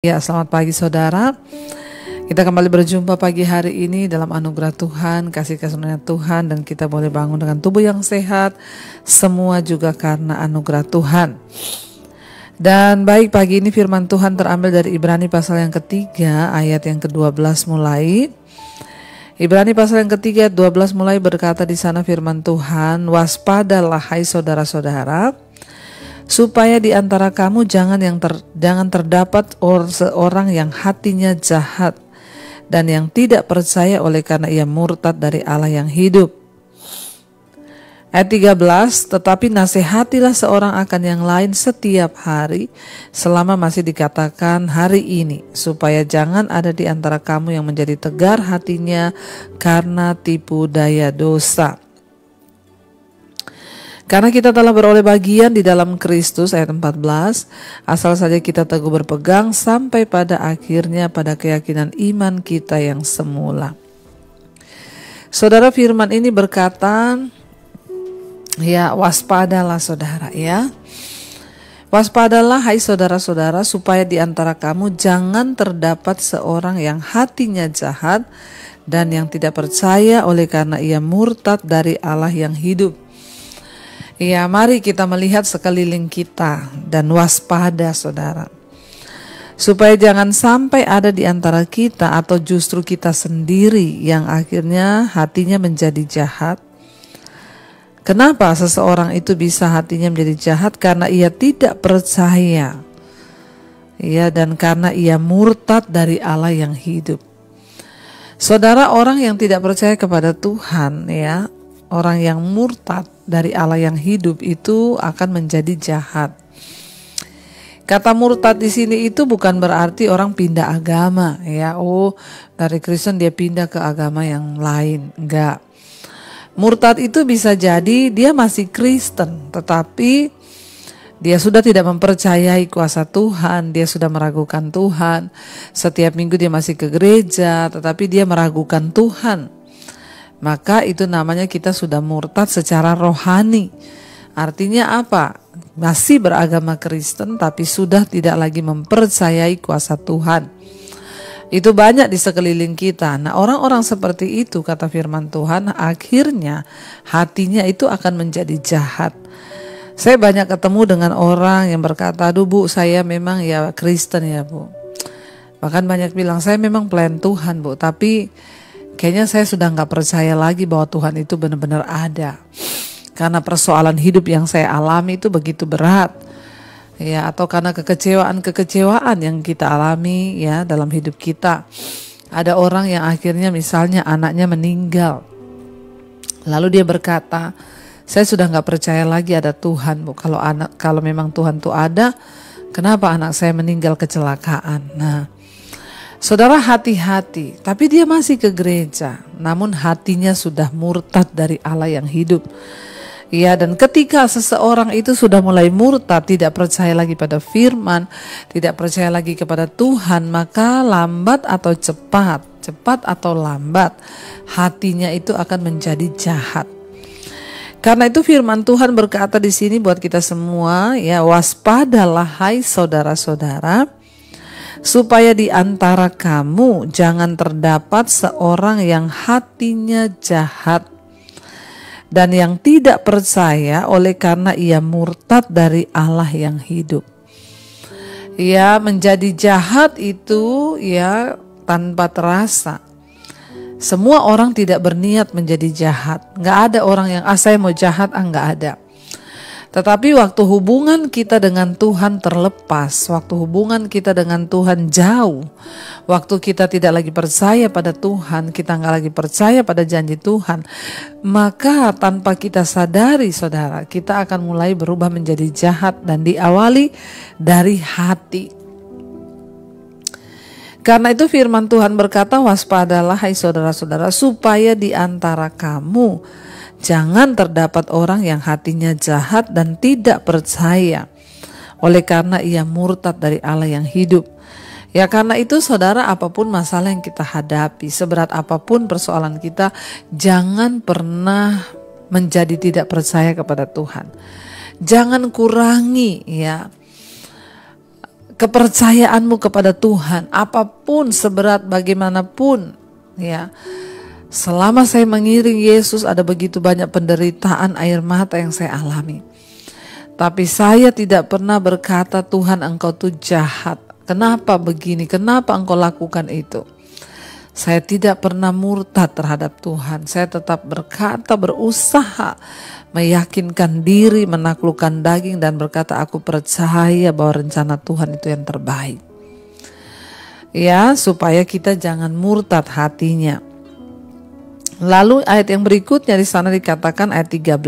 Ya, selamat pagi saudara. Kita kembali berjumpa pagi hari ini dalam anugerah Tuhan, kasih karunia Tuhan, dan kita boleh bangun dengan tubuh yang sehat. Semua juga karena anugerah Tuhan. Dan baik, pagi ini firman Tuhan terambil dari Ibrani pasal yang ketiga, ayat yang ke-12 mulai. Ibrani pasal yang ketiga, 12 mulai berkata di sana firman Tuhan, "Waspadalah hai saudara-saudara, supaya di antara kamu jangan terdapat seorang yang hatinya jahat dan yang tidak percaya oleh karena ia murtad dari Allah yang hidup." Ayat 13, "Tetapi nasihatilah seorang akan yang lain setiap hari selama masih dikatakan hari ini, supaya jangan ada di antara kamu yang menjadi tegar hatinya karena tipu daya dosa. Karena kita telah beroleh bagian di dalam Kristus," ayat 14, "asal saja kita teguh berpegang sampai pada akhirnya pada keyakinan iman kita yang semula." Saudara, firman ini berkata, ya, waspadalah saudara ya. Waspadalah hai saudara-saudara, supaya di antara kamu jangan terdapat seorang yang hatinya jahat dan yang tidak percaya oleh karena ia murtad dari Allah yang hidup. Ya, mari kita melihat sekeliling kita dan waspada saudara. Supaya jangan sampai ada di antara kita atau justru kita sendiri yang akhirnya hatinya menjadi jahat. Kenapa seseorang itu bisa hatinya menjadi jahat? Karena ia tidak percaya. Ya, dan karena ia murtad dari Allah yang hidup. Saudara, orang yang tidak percaya kepada Tuhan, ya, orang yang murtad dari Allah yang hidup itu akan menjadi jahat. Kata murtad di sini itu bukan berarti orang pindah agama, ya. Oh, dari Kristen dia pindah ke agama yang lain. Enggak. Murtad itu bisa jadi dia masih Kristen, tetapi dia sudah tidak mempercayai kuasa Tuhan, dia sudah meragukan Tuhan. Setiap minggu dia masih ke gereja, tetapi dia meragukan Tuhan. Maka itu namanya kita sudah murtad secara rohani. Artinya apa? Masih beragama Kristen tapi sudah tidak lagi mempercayai kuasa Tuhan. Itu banyak di sekeliling kita. Nah, orang-orang seperti itu, kata firman Tuhan, akhirnya hatinya itu akan menjadi jahat. Saya banyak ketemu dengan orang yang berkata, "Aduh Bu, saya memang ya Kristen ya Bu." Bahkan banyak bilang, "Saya memang pelayan Tuhan Bu, tapi kayaknya saya sudah nggak percaya lagi bahwa Tuhan itu benar-benar ada. Karena persoalan hidup yang saya alami itu begitu berat. Ya, atau karena kekecewaan yang kita alami ya dalam hidup kita. Ada orang yang akhirnya misalnya anaknya meninggal. Lalu dia berkata, "Saya sudah nggak percaya lagi ada Tuhan Bu. Kalau memang Tuhan itu ada, kenapa anak saya meninggal kecelakaan?" Nah, saudara, hati-hati, tapi dia masih ke gereja, namun hatinya sudah murtad dari Allah yang hidup. Ya, dan ketika seseorang itu sudah mulai murtad, tidak percaya lagi pada firman, tidak percaya lagi kepada Tuhan, maka lambat atau cepat atau lambat, hatinya itu akan menjadi jahat. Karena itu firman Tuhan berkata di sini buat kita semua, ya, waspadalah hai saudara-saudara, supaya di antara kamu jangan terdapat seorang yang hatinya jahat dan yang tidak percaya oleh karena ia murtad dari Allah yang hidup. Ya, menjadi jahat itu ya tanpa terasa. Semua orang tidak berniat menjadi jahat. Nggak ada orang yang saya mau jahat, nggak ada. Tetapi waktu hubungan kita dengan Tuhan terlepas, waktu hubungan kita dengan Tuhan jauh, waktu kita tidak lagi percaya pada Tuhan, kita nggak lagi percaya pada janji Tuhan, maka tanpa kita sadari saudara, kita akan mulai berubah menjadi jahat dan diawali dari hati. Karena itu firman Tuhan berkata, "Waspadalah hai saudara-saudara, supaya di antara kamu jangan terdapat orang yang hatinya jahat dan tidak percaya oleh karena ia murtad dari Allah yang hidup." Ya, karena itu saudara, apapun masalah yang kita hadapi, seberat apapun persoalan kita, jangan pernah menjadi tidak percaya kepada Tuhan. Jangan kurangi ya kepercayaanmu kepada Tuhan, apapun seberat bagaimanapun, ya. Selama saya mengiring Yesus, ada begitu banyak penderitaan, air mata yang saya alami. Tapi saya tidak pernah berkata, Tuhan engkau tuh jahat. Kenapa begini? Kenapa engkau lakukan itu? Saya tidak pernah murtad terhadap Tuhan. Saya tetap berkata, berusaha meyakinkan diri, menaklukkan daging, dan berkata aku percaya bahwa rencana Tuhan itu yang terbaik. Ya, supaya kita jangan murtad hatinya. Lalu ayat yang berikutnya di sana dikatakan ayat 13.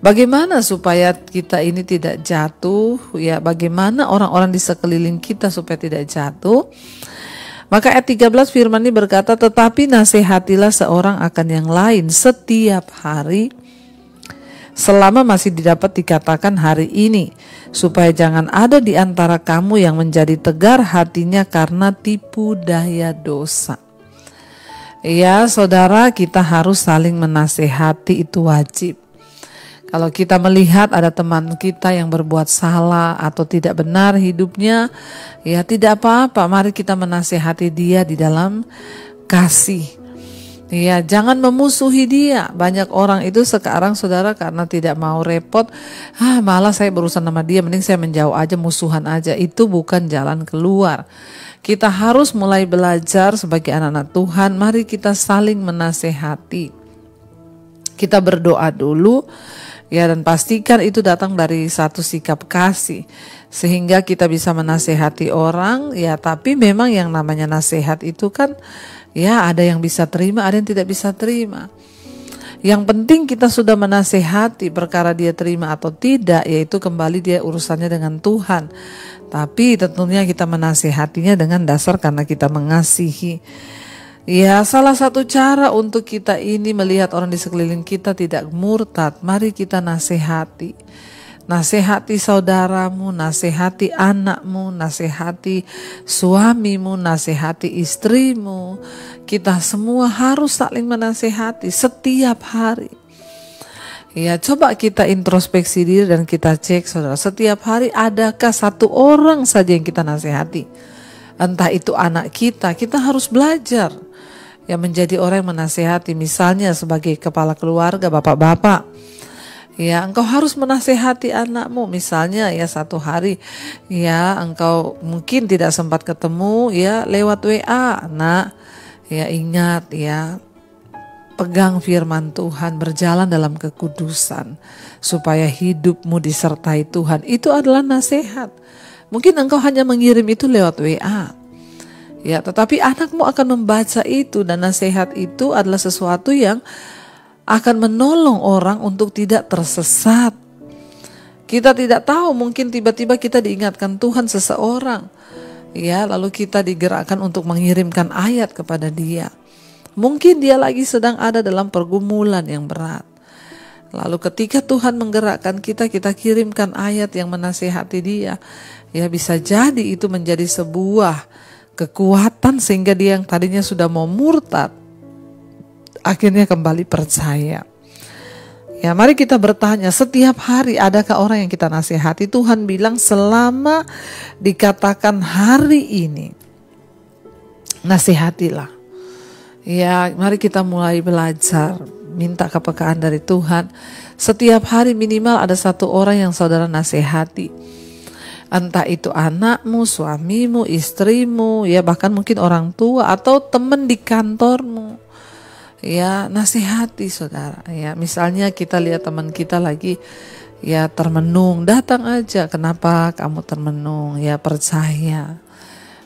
Bagaimana supaya kita ini tidak jatuh? Ya, bagaimana orang-orang di sekeliling kita supaya tidak jatuh? Maka ayat 13 firman ini berkata, tetapi nasihatilah seorang akan yang lain setiap hari, selama masih didapat dikatakan hari ini, supaya jangan ada di antara kamu yang menjadi tegar hatinya karena tipu daya dosa. Ya saudara, kita harus saling menasehati, itu wajib. Kalau kita melihat ada teman kita yang berbuat salah atau tidak benar hidupnya, ya tidak apa-apa, mari kita menasehati dia di dalam kasih. Ya, jangan memusuhi dia. Banyak orang itu sekarang saudara karena tidak mau repot, malah saya berurusan sama dia, mending saya menjauh aja, musuhan aja. Itu bukan jalan keluar. Kita harus mulai belajar sebagai anak-anak Tuhan, mari kita saling menasehati. Kita berdoa dulu, ya, dan pastikan itu datang dari satu sikap kasih, sehingga kita bisa menasehati orang. Ya, tapi memang yang namanya nasihat itu kan, ya ada yang bisa terima, ada yang tidak bisa terima. Yang penting kita sudah menasehati, perkara dia terima atau tidak, yaitu kembali dia urusannya dengan Tuhan. Tapi tentunya kita menasehatinya dengan dasar karena kita mengasihi. Ya, salah satu cara untuk kita ini melihat orang di sekeliling kita tidak murtad, mari kita nasihati. Nasihati saudaramu, nasihati anakmu, nasihati suamimu, nasihati istrimu. Kita semua harus saling menasihati setiap hari. Ya, coba kita introspeksi diri dan kita cek saudara, setiap hari adakah satu orang saja yang kita nasihati? Entah itu anak kita harus belajar ya menjadi orang yang menasehati. Misalnya sebagai kepala keluarga, bapak-bapak, ya engkau harus menasehati anakmu. Misalnya ya satu hari ya engkau mungkin tidak sempat ketemu ya lewat WA, nak ya ingat ya, pegang firman Tuhan, berjalan dalam kekudusan supaya hidupmu disertai Tuhan. Itu adalah nasihat. Mungkin engkau hanya mengirim itu lewat WA. Ya, tetapi anakmu akan membaca itu, dan nasihat itu adalah sesuatu yang akan menolong orang untuk tidak tersesat. Kita tidak tahu, mungkin tiba-tiba kita diingatkan Tuhan seseorang. Ya, lalu kita digerakkan untuk mengirimkan ayat kepada dia. Mungkin dia lagi sedang ada dalam pergumulan yang berat. Lalu ketika Tuhan menggerakkan kita kirimkan ayat yang menasihati dia. Ya, bisa jadi itu menjadi sebuah kekuatan sehingga dia yang tadinya sudah mau murtad akhirnya kembali percaya. Ya, mari kita bertanya, setiap hari adakah orang yang kita nasihati? Tuhan bilang selama dikatakan hari ini, nasihatilah. Ya, mari kita mulai belajar, minta kepekaan dari Tuhan. Setiap hari minimal ada satu orang yang saudara nasihati. Entah itu anakmu, suamimu, istrimu, ya bahkan mungkin orang tua atau teman di kantormu. Ya, nasihati saudara. Ya, misalnya kita lihat teman kita lagi ya termenung, datang aja. Kenapa kamu termenung? Ya, percaya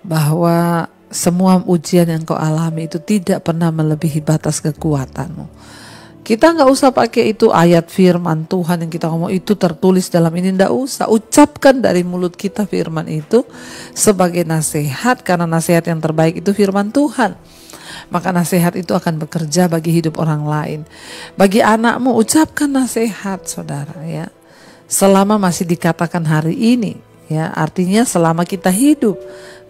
bahwa semua ujian yang kau alami itu tidak pernah melebihi batas kekuatanmu. Kita nggak usah pakai itu ayat firman Tuhan yang kita ngomong itu tertulis dalam ini, nggak usah. Ucapkan dari mulut kita firman itu sebagai nasihat, karena nasihat yang terbaik itu firman Tuhan. Maka nasihat itu akan bekerja bagi hidup orang lain. Bagi anakmu, ucapkan nasihat saudara ya. Selama masih dikatakan hari ini, ya artinya selama kita hidup.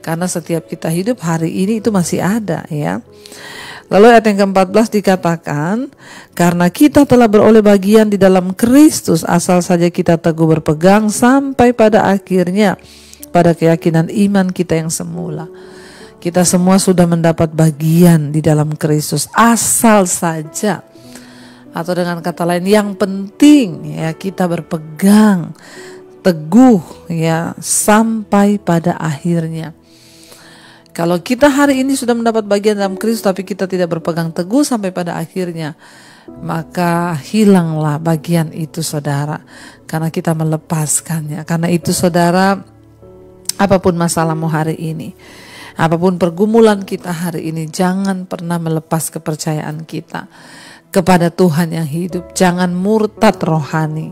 Karena setiap kita hidup hari ini itu masih ada ya. Lalu ayat yang ke-14 dikatakan, karena kita telah beroleh bagian di dalam Kristus, asal saja kita teguh berpegang sampai pada akhirnya pada keyakinan iman kita yang semula. Kita semua sudah mendapat bagian di dalam Kristus, asal saja, atau dengan kata lain yang penting ya, kita berpegang teguh ya sampai pada akhirnya. Kalau kita hari ini sudah mendapat bagian dalam Kristus tapi kita tidak berpegang teguh sampai pada akhirnya, maka hilanglah bagian itu saudara, karena kita melepaskannya. Karena itu saudara, apapun masalahmu hari ini, apapun pergumulan kita hari ini, jangan pernah melepas kepercayaan kita kepada Tuhan yang hidup. Jangan murtad rohani,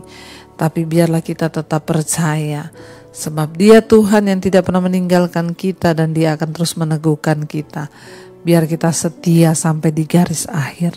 tapi biarlah kita tetap percaya, sebab Dia Tuhan yang tidak pernah meninggalkan kita dan Dia akan terus meneguhkan kita. Biar kita setia sampai di garis akhir.